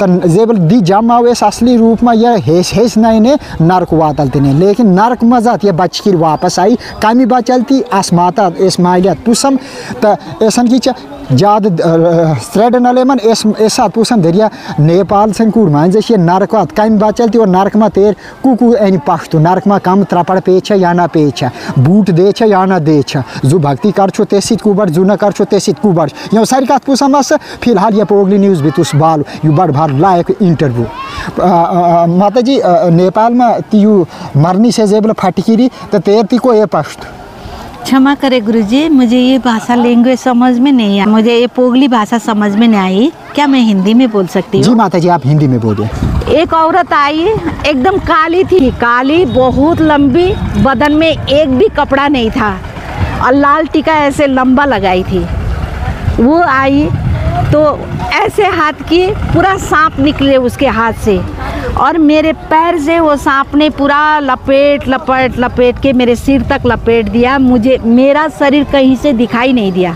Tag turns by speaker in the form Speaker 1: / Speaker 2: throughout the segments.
Speaker 1: तो जेबल दी जम आव असली रूप में यह हेस ने नरक वातल तने लेकिन नरक मजात ये बच कर वापस आई कमी बचलती अस माता इस मालियत पुसम तो ऐसा कि ज्यादा थ्रेड नलेमन इस पुसम दरिया नेपाल सन कूड़ मान ये नरक वात कमी बचलती और नरक मा तेर कुकू अन पख्त नरक मा कम त्रपड़ पेच या ना पेच बूट दे या ना दे जु भक्ति कर ते कुबड़ जु न कर ते कुबड़ यो सारी कत पुसम फिलहाल ये पोगली न्यूज़ भी तुस बाल यु बड़ भर लायक इंटरव्यू माता जी नेपाल में तीयू मरनी से जेबल फटकिरी तो तेर ती को ये पश्त
Speaker 2: क्षमा करे गुरुजी, मुझे ये भाषा लैंग्वेज समझ में नहीं आई, मुझे ये पोगली भाषा समझ में नहीं आई। क्या मैं हिंदी में बोल सकती हूँ?
Speaker 1: जी माता जी आप हिंदी में बोलिए।
Speaker 2: एक औरत आई एकदम काली थी, काली बहुत लंबी, बदन में एक भी कपड़ा नहीं था और लाल टीका ऐसे लंबा लगाई थी। वो आई तो ऐसे हाथ की पूरा सांप निकले उसके हाथ से और मेरे पैर से वो सांप ने पूरा लपेट के मेरे सिर तक लपेट दिया। मुझे मेरा शरीर कहीं से दिखाई नहीं दिया।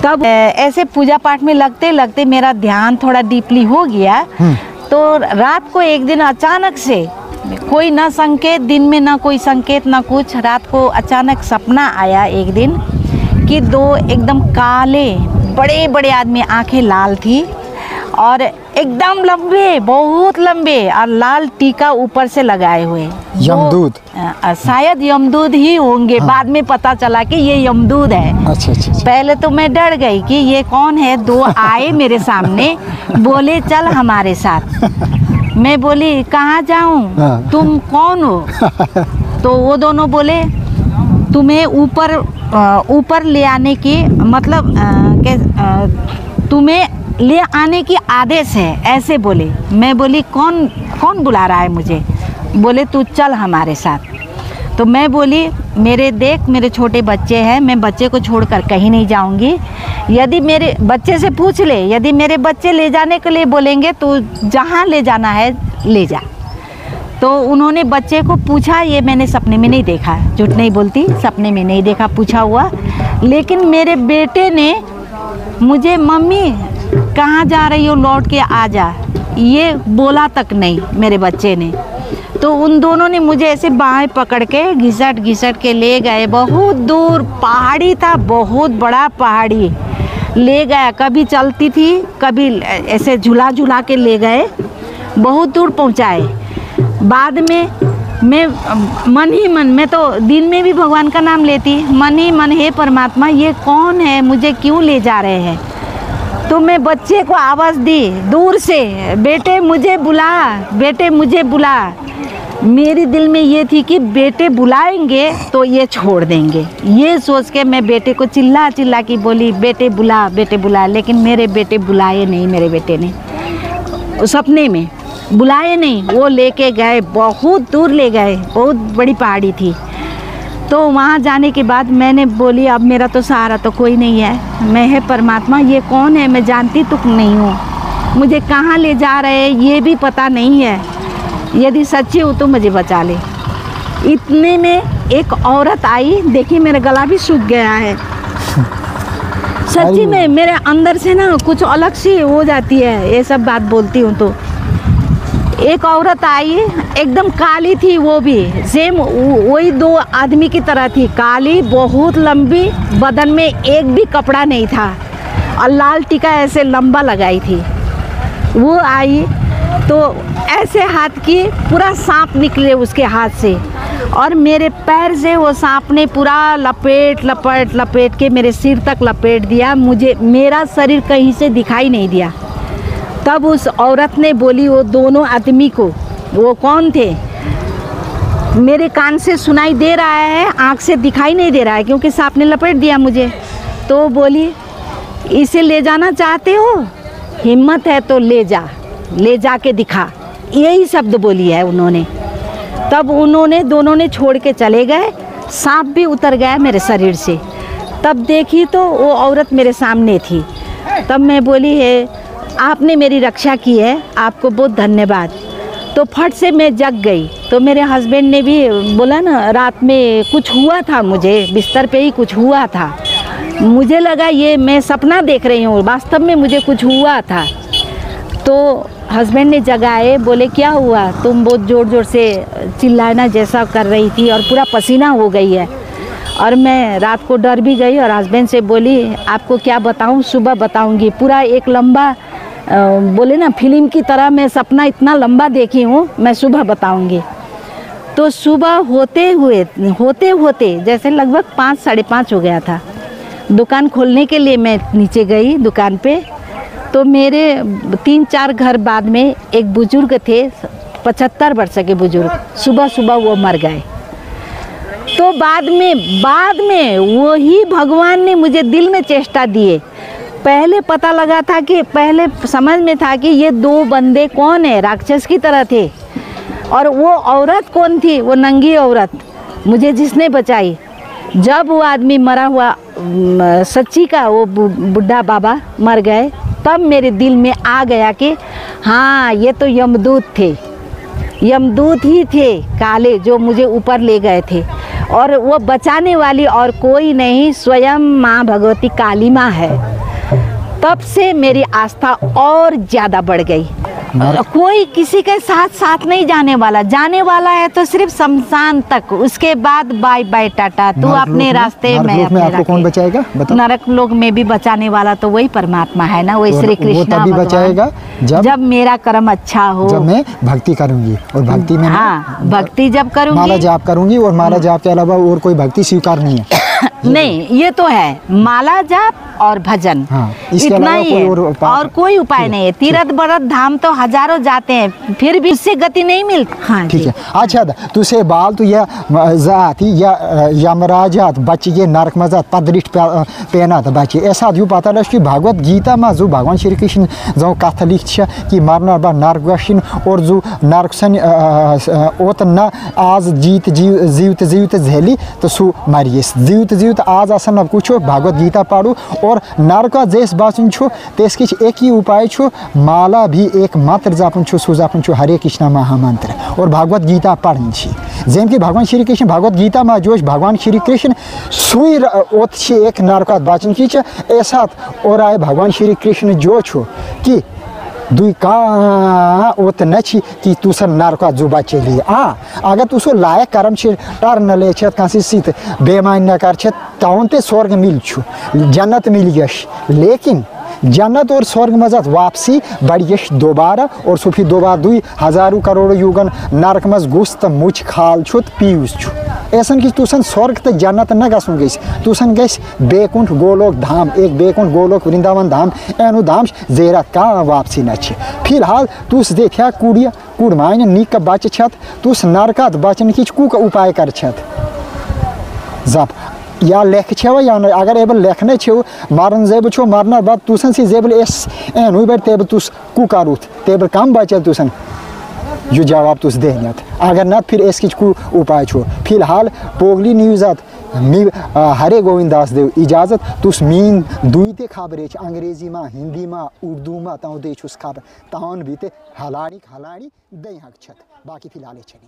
Speaker 2: तब ऐसे पूजा पाठ में लगते लगते मेरा ध्यान थोड़ा डीपली हो गया। तो रात को एक दिन अचानक से कोई ना संकेत, दिन में ना कोई संकेत ना कुछ, रात को अचानक सपना आया एक दिन कि दो एकदम काले बड़े बड़े आदमी, आंखें लाल थी और एकदम लंबे, बहुत लंबे और लाल टीका ऊपर से लगाए हुए।
Speaker 1: यमदूत
Speaker 2: शायद यमदूत ही होंगे। हाँ। बाद में पता चला कि ये यमदूत है।
Speaker 1: अच्छा।
Speaker 2: पहले तो मैं डर गई कि ये कौन है। दो आए मेरे सामने, बोले चल हमारे साथ। मैं बोली कहाँ जाऊँ? हाँ। तुम कौन हो? तो वो दोनों बोले तुम्हें ऊपर ले आने की मतलब तुम्हें ले आने की आदेश है, ऐसे बोले। मैं बोली कौन बुला रहा है मुझे? बोले तू चल हमारे साथ। तो मैं बोली मेरे छोटे बच्चे हैं, मैं बच्चे को छोड़कर कहीं नहीं जाऊंगी। यदि मेरे बच्चे से पूछ ले, यदि मेरे बच्चे ले जाने के लिए बोलेंगे तो जहाँ ले जाना है ले जा। तो उन्होंने बच्चे को पूछा, ये मैंने सपने में नहीं देखा, झूठ नहीं बोलती, सपने में नहीं देखा, पूछा हुआ। लेकिन मेरे बेटे ने मुझे मम्मी कहाँ जा रही हो, लौट के आ जा, ये बोला तक नहीं मेरे बच्चे ने। तो उन दोनों ने मुझे ऐसे बाहें पकड़ के घिसट के ले गए। बहुत दूर पहाड़ी था, बहुत बड़ा पहाड़ी ले गया। कभी चलती थी, कभी ऐसे झूला के ले गए, बहुत दूर पहुँचाए। बाद में मैं मन ही मन, मैं तो दिन में भी भगवान का नाम लेती, मन ही मन, हे परमात्मा ये कौन है, मुझे क्यों ले जा रहे हैं? तो मैं बच्चे को आवाज़ दी दूर से, बेटे मुझे बुला, बेटे मुझे बुला। मेरी दिल में ये थी कि बेटे बुलाएंगे तो ये छोड़ देंगे। ये सोच के मैं बेटे को चिल्ला के बोली बेटे बुला। लेकिन मेरे बेटे बुलाए नहीं, मेरे बेटे ने सपने में बुलाए नहीं, वो लेके गए, बहुत दूर ले गए, बहुत बड़ी पहाड़ी थी। तो वहाँ जाने के बाद मैंने बोली अब मेरा तो सहारा तो कोई नहीं है, मैं है परमात्मा ये कौन है, मैं जानती तो नहीं हूँ, मुझे कहाँ ले जा रहे हैं ये भी पता नहीं है, यदि सच्ची हो तो मुझे बचा ले। इतने में एक औरत आई, देखिए मेरा गला भी सूख गया है। सच्ची में मेरे अंदर से ना कुछ अलग सी हो जाती है ये सब बात बोलती हूँ तो। एक औरत आई एकदम काली थी, वो भी सेम वही दो आदमी की तरह थी, काली बहुत लंबी, बदन में एक भी कपड़ा नहीं था और लाल टीका ऐसे लंबा लगाई थी। वो आई तो ऐसे हाथ की पूरा सांप निकले उसके हाथ से और मेरे पैर से वो सांप ने पूरा लपेट के मेरे सिर तक लपेट दिया। मुझे मेरा शरीर कहीं से दिखाई नहीं दिया। तब उस औरत ने बोली वो दोनों आदमी को, वो कौन थे? मेरे कान से सुनाई दे रहा है, आँख से दिखाई नहीं दे रहा है क्योंकि सांप ने लपेट दिया मुझे। तो बोली इसे ले जाना चाहते हो, हिम्मत है तो ले जा के दिखा, यही शब्द बोली है उन्होंने। तब उन्होंने दोनों ने छोड़ के चले गए, सांप भी उतर गया मेरे शरीर से। तब देखी तो वो औरत मेरे सामने थी। तब मैं बोली है आपने मेरी रक्षा की है, आपको बहुत धन्यवाद। तो फट से मैं जग गई। तो मेरे हस्बैंड ने भी बोला ना रात में कुछ हुआ था, मुझे बिस्तर पे ही कुछ हुआ था, मुझे लगा ये मैं सपना देख रही हूँ, वास्तव में मुझे कुछ हुआ था। तो हस्बैंड ने जगाए, बोले क्या हुआ, तुम बहुत ज़ोर ज़ोर से चिल्लाना जैसा कर रही थी और पूरा पसीना हो गई है। और मैं रात को डर भी गई और हस्बैंड से बोली आपको क्या बताऊं, सुबह बताऊंगी। पूरा एक लंबा बोले ना फिल्म की तरह मैं सपना इतना लंबा देखी हूँ, मैं सुबह बताऊंगी। तो सुबह होते होते जैसे लगभग 5 साढ़े 5 हो गया था। दुकान खोलने के लिए मैं नीचे गई दुकान पे, तो मेरे 3-4 घर बाद में एक बुजुर्ग थे, 75 वर्ष के बुजुर्ग, सुबह सुबह वो मर गए। तो बाद में वही भगवान ने मुझे दिल में चेष्टा दिए। पहले पता लगा था कि पहले समझ में था कि ये 2 बंदे कौन है, राक्षस की तरह थे। और वो औरत कौन थी, वो नंगी औरत मुझे जिसने बचाई। जब वो आदमी मरा हुआ सच्ची का वो बुढ़ा बाबा मर गए, तब मेरे दिल में आ गया कि हाँ ये तो यमदूत थे, यमदूत ही थे काले जो मुझे ऊपर ले गए थे। और वो बचाने वाली और कोई नहीं, स्वयं माँ भगवती काली माँ है। तब से मेरी आस्था और ज़्यादा बढ़ गई। कोई किसी के साथ नहीं जाने वाला है तो सिर्फ शमशान तक, उसके बाद बाय बाय टाटा, तू अपने रास्ते में अपने
Speaker 1: आपको कौन बचाएगा?
Speaker 2: नरक लोक में भी बचाने वाला तो वही परमात्मा है ना, वही श्री कृष्ण
Speaker 1: तभी बचाएगा
Speaker 2: जब मेरा कर्म अच्छा हो,
Speaker 1: जब मैं भक्ति करूंगी। और भक्ति में
Speaker 2: हाँ भक्ति जब करूंगी,
Speaker 1: माला जाप करूंगी, और माला जाप के अलावा और कोई भक्ति स्वीकार नहीं है।
Speaker 2: नहीं, ये तो है माला जाप और भजन,
Speaker 1: हाँ, इसके
Speaker 2: इतना
Speaker 1: अलावा
Speaker 2: ही
Speaker 1: कोई
Speaker 2: है और कोई उपाय नहीं है। तीर्थ बरत धाम तो हजारों जाते हैं, फिर भी उससे गति नहीं मिलती। हाँ
Speaker 1: ठीक है। अच्छा तुसे बाल तो यह जात या यमराजात बच्चे ये नरक मजात पदरिट पेना बच्चे ऐसा यू पता लग कि भगवत गीता में जो भगवान श्री कृष्ण जो कथ लिख कि मरना बा नरक गशन और जो नरक सन ओत न आज जीवित झेली तो सु मरियस जीवित आज आसन कुछ भगवत गीता पढ़ू और नरक जैस बाचन तेस किछ एक ही उपाय छो, माला भी एक मात्र जापन छो, सु जापन छो हरे कृष्ण महामंत्र और भगवत गीता पढ़न छी। जेम कि भगवान श्री कृष्ण भगवत गीता में जो भगवान श्री कृष्ण सुई ओत एक नरक बाचन की ऐसा और आए भगवान श्री कृष्ण जो छो कि दुई का ओत नछि कि तुसन नरका जुबा चली अगर तुसो लायक कर्म छ टर न ले छ कासी सीत बेमान न कर छ तौनते स्वर्ग मिल छु, जन्नत मिल गश। लेकिन जन्नत और स्वर्ग मजात वापसी बढ़ियश दोबारा और सुफी दोबारा 2000 करोड़ युगन नरक मज घुस त मुछ खाल छु पीयूस छु। ऐसन कि तुसन स्वर्ग तक जन्नत न गसन गइस, तुसन गइस बेकुंठ गोलोक धाम, एक बेकुंठ गोलोक वृंदावन धाम एनु धाम जेरा का वापसी न छ। फिलहाल तुस देखा कुड़िया कुड़माइन निक बच छत, तुस नरकात बचन कि कुक उपाय कर छत जब या लेख छो या अगर एबल लेखने छो मारन जेब छो मारना बाद तुसन सी जेबल एस एन हुई बैठ तेब तुस कु करूत तेब कम बचल तुसन यो जवाब तुस देहनत अगर न फिर एस किछ कु उपाय छो। फिलहाल पोगली न्यूज़ात मी हरे गोविंद दास देव इजाजत तुस मीन दुईते खबरे अंग्रेजी में हिंदी में उर्दू में तौ दे छुस खबर तहन भी ते हलाड़ी दे हक छत बाकी फिलहाल छनी।